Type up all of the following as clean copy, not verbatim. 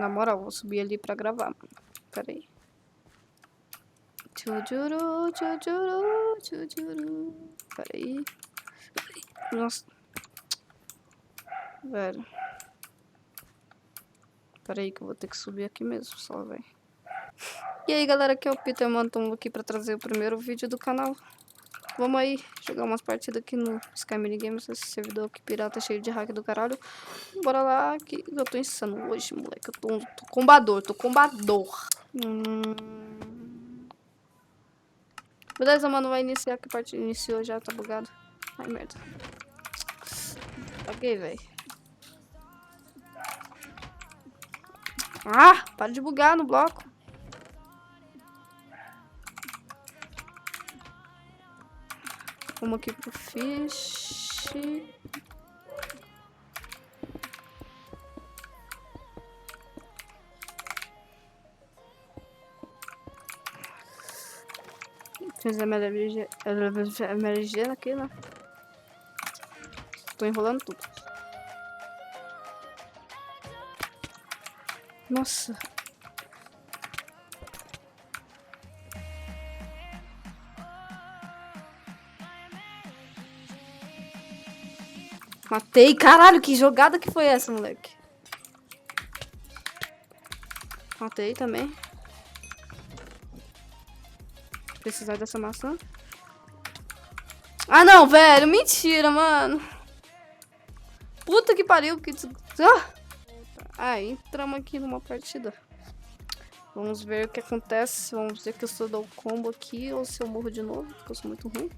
Na moral, vou subir ali pra gravar, mano. Pera aí. Tchujuru, tchujuru, tchujuru. Pera aí. Nossa. Velho. Pera aí que eu vou ter que subir aqui mesmo, só, velho. E aí, galera, aqui é o Peter, mano. Tô aqui pra trazer o primeiro vídeo do canal. Vamos aí jogar umas partidas aqui no Sky Mini Games, esse servidor aqui pirata cheio de hack do caralho. Bora lá, que eu tô insano hoje, moleque. Eu tô combador, Beleza, mano, vai iniciar, que a partida iniciou já, tá bugado. Ai, merda. Paguei, velho. Ah, para de bugar no bloco. Vamos aqui pro fish. Fiz a MLG aqui, né? Tô enrolando tudo. Nossa. Matei. Caralho, que jogada que foi essa, moleque? Matei também. Precisar dessa maçã. Ah, não, velho. Mentira, mano. Puta que pariu. Ah, entramos aqui numa partida. Vamos ver o que acontece. Vamos ver que eu só dou combo aqui ou se eu morro de novo, porque eu sou muito ruim.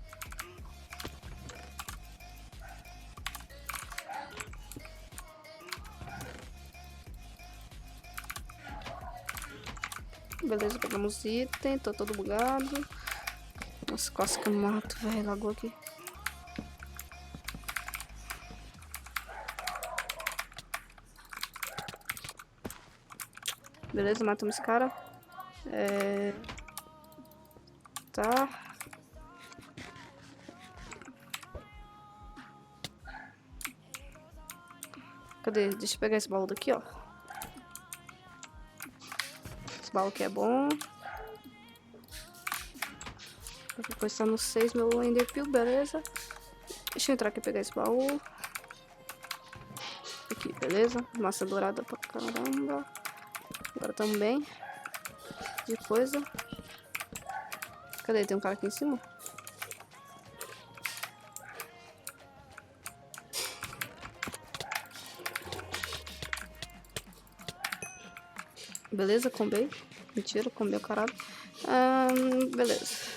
Beleza, pegamos item, tô todo bugado. Nossa, quase que eu mato, velho. Lagou aqui. Beleza, matamos esse cara. Tá. Cadê? Deixa eu pegar esse baú daqui, ó. Esse baú aqui é bom. Depois tá no 6, meu Enderpeel, beleza. Deixa eu entrar aqui e pegar esse baú. Aqui, beleza. Massa dourada pra caramba. Agora também. De coisa. Cadê? Tem um cara aqui em cima? Beleza, combei. Mentira, combei o caralho. Beleza.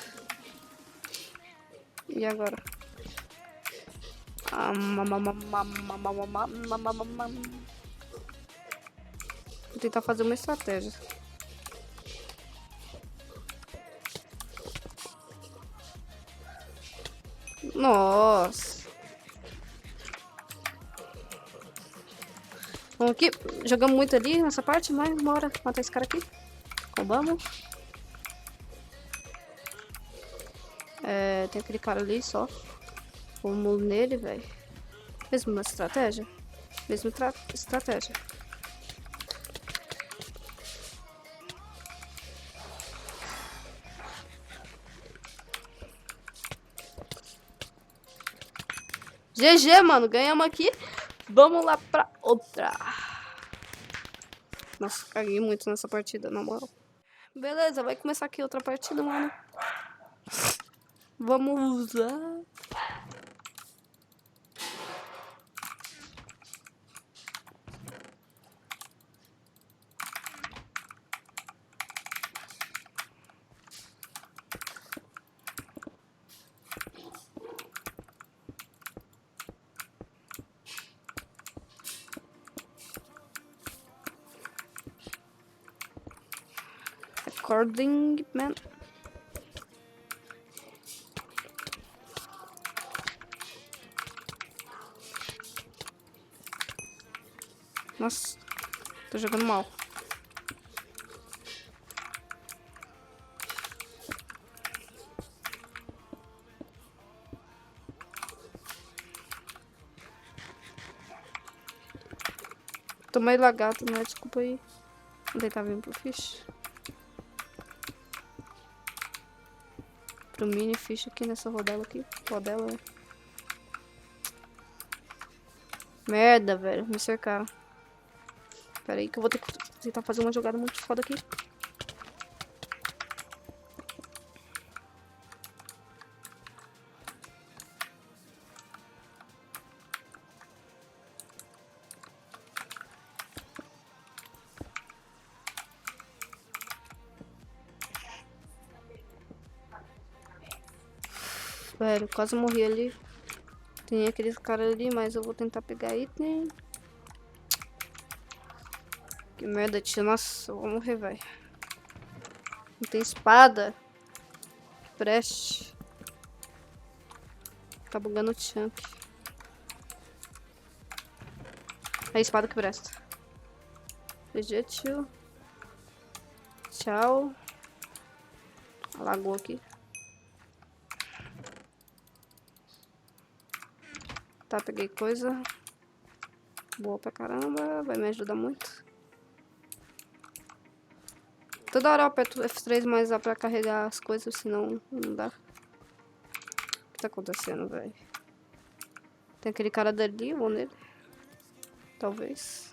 E agora? Vou tentar fazer uma estratégia. Nossa. Vamos aqui. Jogamos muito ali nessa parte, mas bora matar esse cara aqui. Combamos. Tem aquele cara ali só. Vamos nele, velho. Mesma estratégia? Mesma estratégia. GG, mano. Ganhamos aqui. Vamos lá pra outra. Nossa, caguei muito nessa partida, na moral. Beleza, vai começar aqui outra partida, mano. Vamos lá. Recording, man. Nossa, tô jogando mal. Tô meio lagado, né? Desculpa aí. Vou tentar vir pro fish. Pro mini fish aqui nessa rodela aqui. Rodela, né? Merda, velho. Me cercaram. Pera aí que eu vou ter que tentar fazer uma jogada muito foda aqui. Velho, quase morri ali. Tem aqueles caras ali, mas eu vou tentar pegar item. Que merda, tio. Nossa, eu vou morrer, velho. Não tem espada. Que preste. Tá bugando o chunk. É a espada que presta. GG, tio. Tchau. Alagou aqui. Tá, peguei coisa. Boa pra caramba. Vai me ajudar muito. Toda hora eu aperto F3 mais A pra carregar as coisas, senão não dá. O que tá acontecendo, velho? Tem aquele cara dali, eu vou nele. Talvez.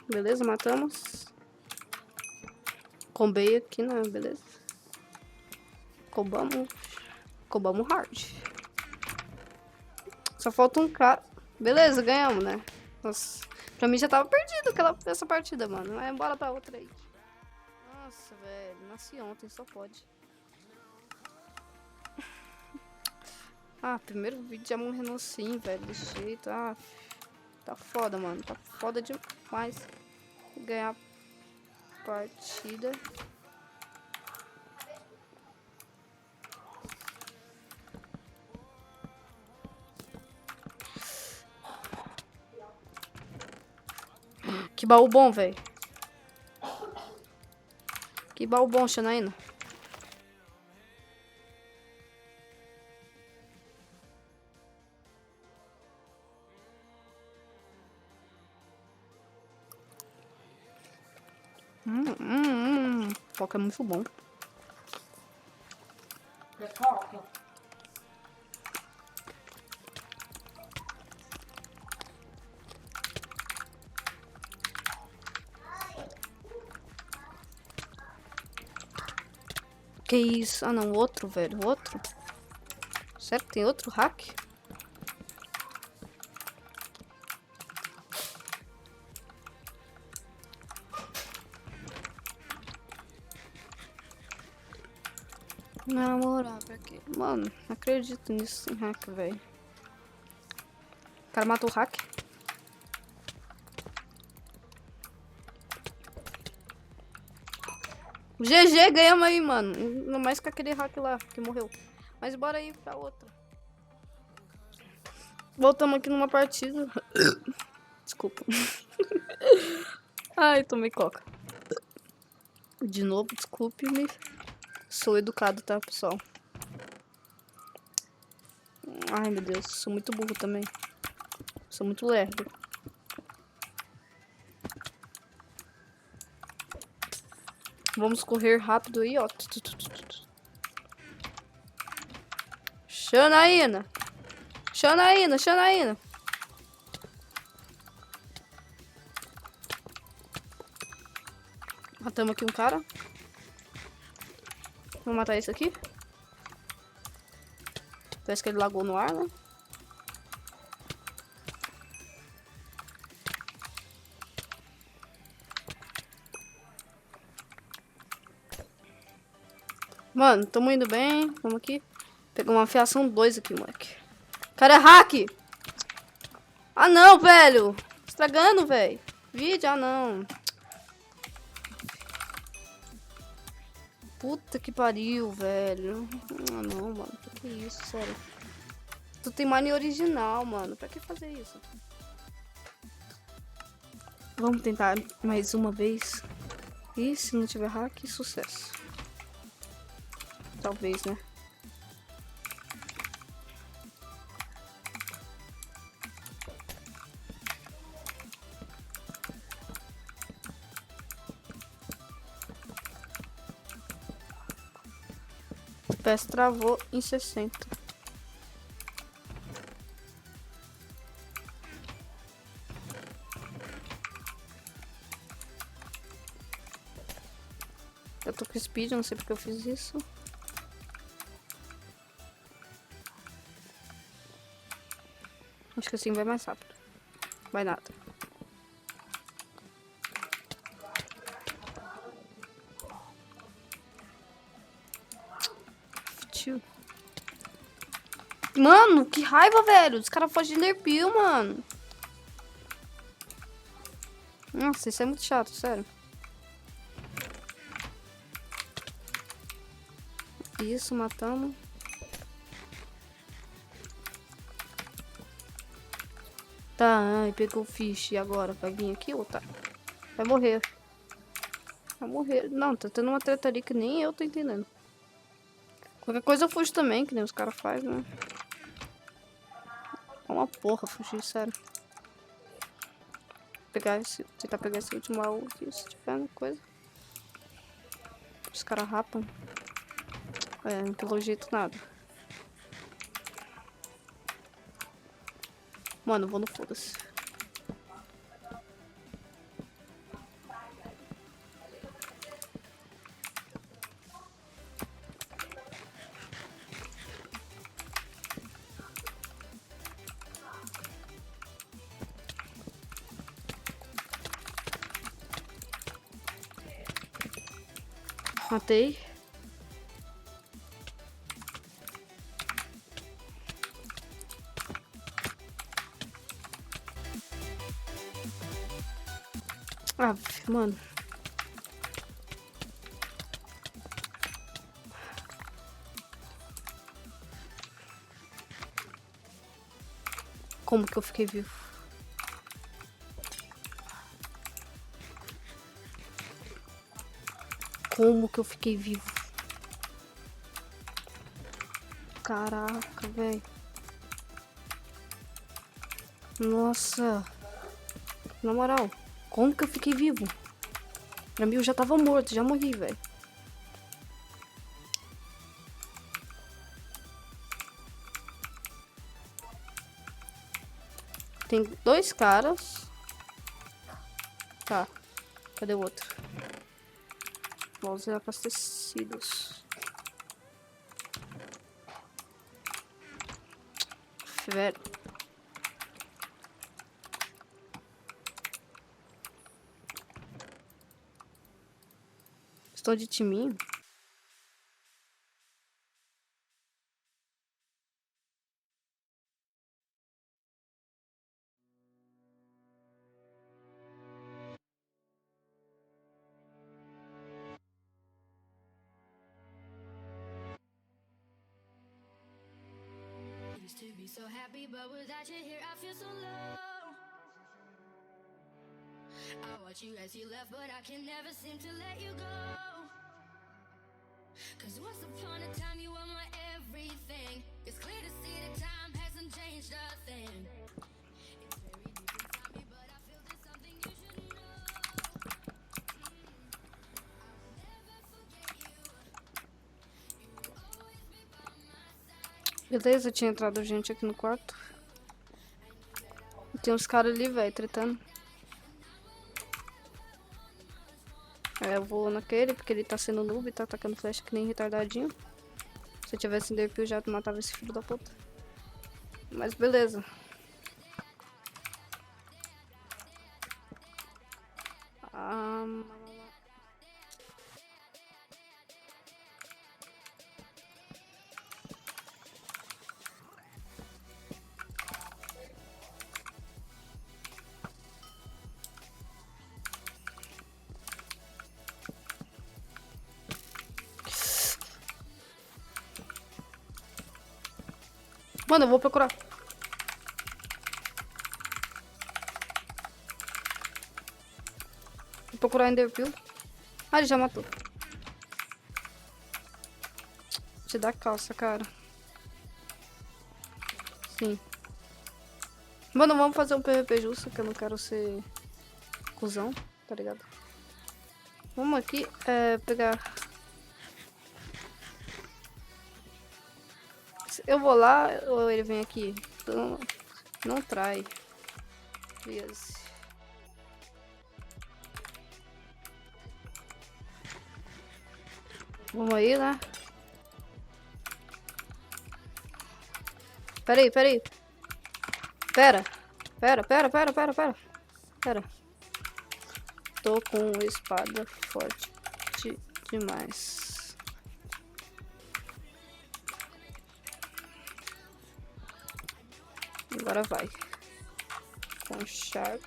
Beleza, matamos. Combei aqui, né? Beleza. Combamos. Combamos hard. Só falta um cara. Beleza, ganhamos, né? Nossa. Pra mim já tava perdido essa partida, mano. Mas bora pra outra aí. Nossa, velho. Nasci ontem, só pode. Ah, primeiro vídeo já morrendo assim, velho. Desse jeito. Ah, tá foda, mano. Tá foda demais. Ganhar partida. Que baú bom, velho. Que baú bom, Xanaína. Foca é muito bom. Que isso? Ah, não. Outro, velho. Outro? Sério que tem outro hack? Na moral, pra quê? Mano, não acredito nisso sem hack, velho. O cara matou o hack. GG, ganhamos aí, mano. Não mais que aquele hack lá que morreu. Mas bora aí pra outra. Voltamos aqui numa partida. Desculpa. Ai, tomei coca. De novo, desculpe-me. Sou educado, tá, pessoal? Ai, meu Deus. Sou muito burro também. Sou muito lerdo. Vamos correr rápido aí, ó. Xanaína! Xanaína, Xanaína! Matamos aqui um cara. Vou matar esse aqui. Parece que ele lagou no ar, né? Mano, tamo indo bem. Vamos aqui. Pegar uma afiação 2 aqui, moleque. Cara, é hack! Ah, não, velho! Estragando, velho. Vídeo, ah, não. Puta que pariu, velho. Ah, não, mano. Que isso, sério. Tu tem mania original, mano. Pra que fazer isso? Vamos tentar mais uma vez. E se não tiver hack, sucesso. Talvez, né? FPS travou em 60. Eu tô com speed, não sei porque eu fiz isso. Acho que assim vai mais rápido. Vai nada. Tio. Mano, que raiva, velho. Os caras fogem de Enderpeel, mano. Nossa, isso é muito chato, sério. Isso, matamos. Tá, ai, pegou o fish. E agora? Vai vir aqui ou tá? Vai morrer. Vai morrer. Não, tá tendo uma treta ali que nem eu tô entendendo. Qualquer coisa eu fujo também, que nem os caras fazem, né? É uma porra fugir, sério. Tentar pegar esse último baú aqui, se tiver coisa. Os caras rapam. É, pelo jeito nada. Mano, vou no foda-se. Matei. Ah, mano. Como que eu fiquei vivo? Como que eu fiquei vivo? Caraca, velho. Nossa. Na moral, como que eu fiquei vivo? Pra mim eu já tava morto, já morri, velho. Tem 2 caras. Tá. Cadê o outro? Vamos usar abastecidos. Velho. Estou de timinho. Used to be so happy, but without you here, I feel so low. I watch you as you left, but I can never seem to let you go. Cause once upon a time, you were my everything. It's clear to see that time hasn't changed a thing. It's very deep inside me, but I feel there's something you should know. I will never forget you. You will always be by my side. Beleza, tinha entrado gente aqui no quarto. E tem uns caras ali, velho, tretando. É, eu vou naquele, porque ele tá sendo noob e tá atacando flecha que nem retardadinho. Se eu tivesse Enderpeel, já matava esse filho da puta. Mas beleza. Mano, eu vou procurar. Vou procurar Enderpeel. Ah, ele já matou. Te dá calça, cara. Sim. Mano, vamos fazer um PVP justo, que eu não quero ser cuzão, tá ligado? Vamos aqui, pegar... Eu vou lá ou ele vem aqui? Então, não trai. Please. Vamos aí, né? Pera aí. Pera. Tô com espada forte demais. Agora vai. Com Sharp.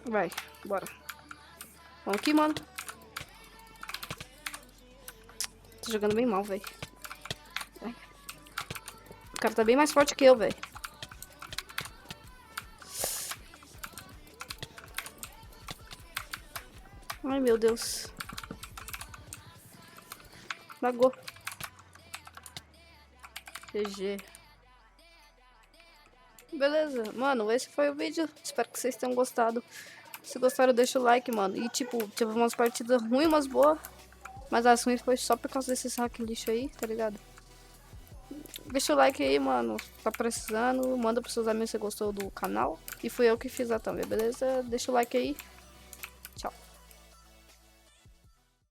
Vai, bora. Vamos aqui, mano. Tô jogando bem mal, velho. O cara tá bem mais forte que eu, velho. Ai, meu Deus. Bagou. GG. Beleza, mano, esse foi o vídeo. Espero que vocês tenham gostado. Se gostaram, deixa o like, mano. E tipo, tive umas partidas ruins, umas boas. Mas as ruins foi só por causa desses hack lixo aí, tá ligado? Deixa o like aí, mano. Tá precisando. Manda pros seus amigos se você gostou do canal. E fui eu que fiz a thumb, beleza? Deixa o like aí.